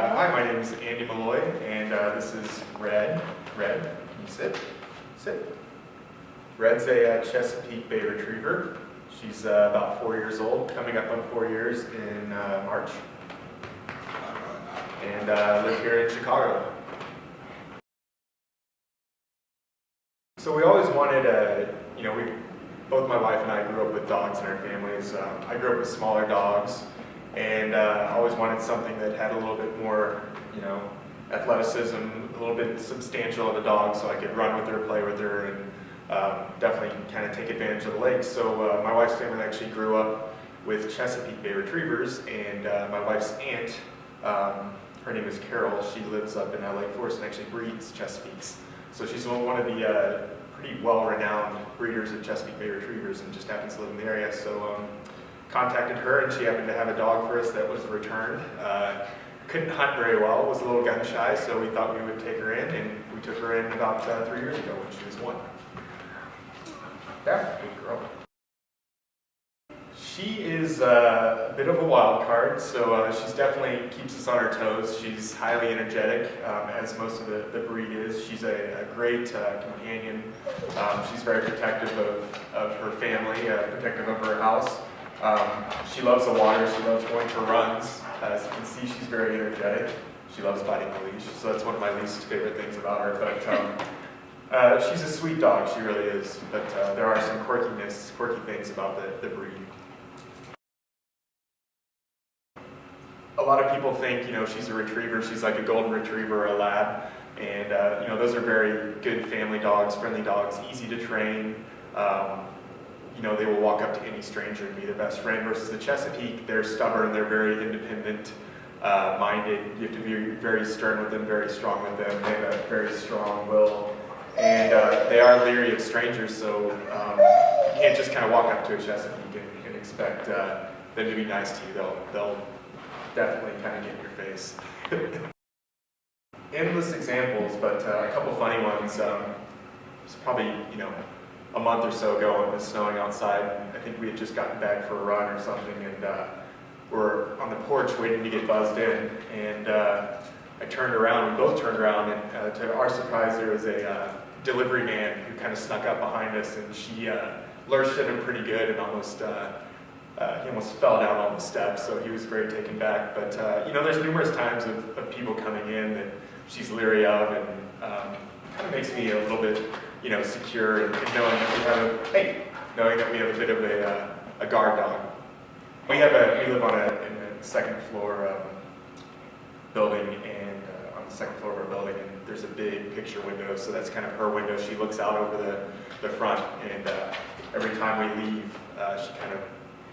Hi, my name is Andy Malloy, and this is Red. Red, can you sit? Sit. Red's a Chesapeake Bay Retriever. She's about 4 years old, coming up on 4 years in March, and live here in Chicago. So we always wanted both my wife and I grew up with dogs in our families. I grew up with smaller dogs, and always wanted something that had a little bit more, athleticism, a little bit substantial of a dog, so I could run with her, play with her, and definitely kind of take advantage of the lake. So my wife's family actually grew up with Chesapeake Bay Retrievers, and my wife's aunt, her name is Carol. She lives up in Lake Forest and actually breeds Chesapeakes. So she's one of the pretty well-renowned breeders of Chesapeake Bay Retrievers, and just happens to live in the area. So contacted her, and she happened to have a dog for us that was returned. Couldn't hunt very well, was a little gun shy, so we thought we would take her in, and we took her in about 3 years ago when she was 1. Yeah, good girl. She is a bit of a wild card, so she's definitely keeps us on our toes. She's highly energetic, as most of the breed is. She's a great companion. She's very protective of her family, protective of her house. She loves the water. She loves going for runs. As you can see, she's very energetic. She loves biting the leash, so that's one of my least favorite things about her. But she's a sweet dog, she really is. But there are some quirky things about the breed. A lot of people think, she's a retriever. She's like a golden retriever or a lab, and those are very good family dogs, friendly dogs, easy to train. They will walk up to any stranger and be their best friend, versus the Chesapeake, they're stubborn, they're very independent minded. You have to be very stern with them, very strong with them. They have a very strong will, and they are leery of strangers, so you can't just kind of walk up to a Chesapeake and expect them to be nice to you. They'll definitely kind of get in your face. Endless examples, but a couple funny ones. It's probably, a month or so ago, it was snowing outside. I think we had just gotten back for a run or something, and we're on the porch waiting to get buzzed in, and I turned around, we both turned around, and to our surprise, there was a delivery man who kind of snuck up behind us, and she lurched at him pretty good, and he almost fell down all the steps, so he was very taken back. But there's numerous times of people coming in that she's leery of, and kind of makes me a little bit, secure, and knowing that we have a bit of a guard dog. We live in a second floor building, and on the second floor of our building, and there's a big picture window, so that's kind of her window. She looks out over the front, and every time we leave, she kind of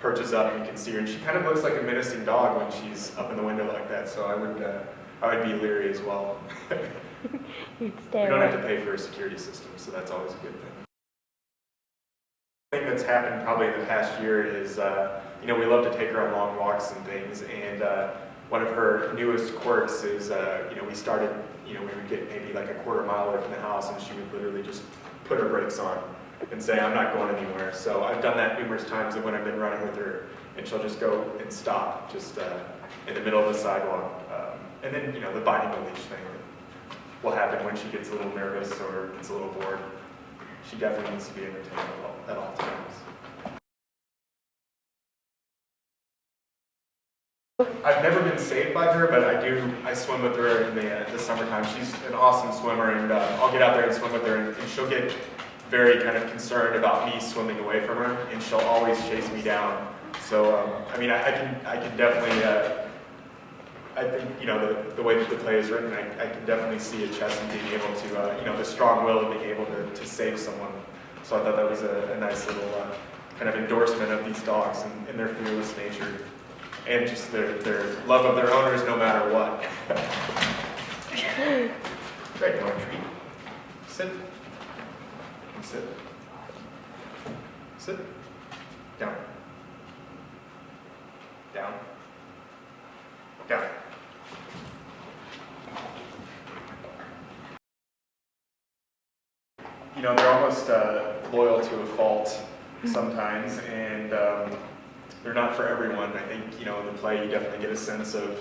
perches up, and you can see her, and she kind of looks like a menacing dog when she's up in the window like that, so I would be leery as well. We don't have to pay for a security system, so that's always a good thing. The thing that's happened probably in the past year is, we love to take her on long walks and things, and one of her newest quirks is, we started, we would get maybe like a quarter mile away from the house, and she would literally just put her brakes on and say, "I'm not going anywhere." So I've done that numerous times when I've been running with her, and she'll just go and stop just in the middle of the sidewalk. And then, the biting the leash thing will happen when she gets a little nervous or gets a little bored. She definitely needs to be entertained at all times. I've never been saved by her, but I swim with her in the summertime. She's an awesome swimmer, and I'll get out there and swim with her, and she'll get very kind of concerned about me swimming away from her, and she'll always chase me down. So, I can definitely, I think, the way that the play is written, I can definitely see a Chess and being able to, the strong will of being able to save someone. So I thought that was a nice little kind of endorsement of these dogs and their fearless nature, and just their love of their owners no matter what. Great, you want a treat? Sit. Sit. Sit. Down. Down. Down. They're almost loyal to a fault sometimes, and they're not for everyone. I think, in the play you definitely get a sense of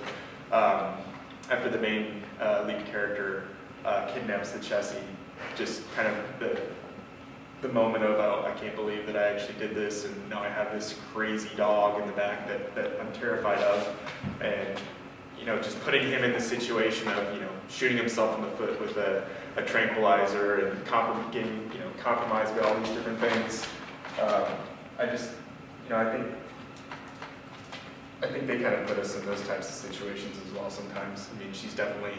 after the main lead character kidnaps the Chessie, just kind of the moment of, oh, I can't believe that I actually did this, and now I have this crazy dog in the back that I'm terrified of, and just putting him in the situation of shooting himself in the foot with a tranquilizer and getting compromised by all these different things. I think they kind of put us in those types of situations as well sometimes. I mean, she's definitely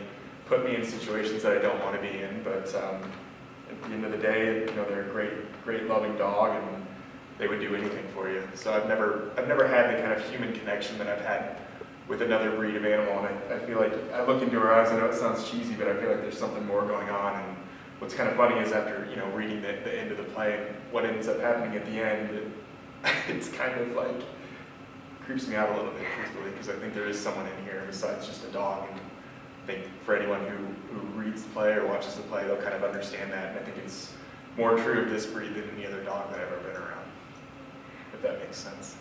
put me in situations that I don't want to be in, but at the end of the day, they're a great loving dog, and they would do anything for you. So I've never had the kind of human connection that I've had with another breed of animal, and I feel like I look into her eyes. I know it sounds cheesy, but I feel like there's something more going on. And what's kind of funny is after reading the end of the play, and what ends up happening at the end, it's kind of like creeps me out a little bit, truthfully, because I think there is someone in here besides just a dog. And I think for anyone who reads the play or watches the play, they'll kind of understand that. And I think it's more true of this breed than any other dog that I've ever been around, if that makes sense.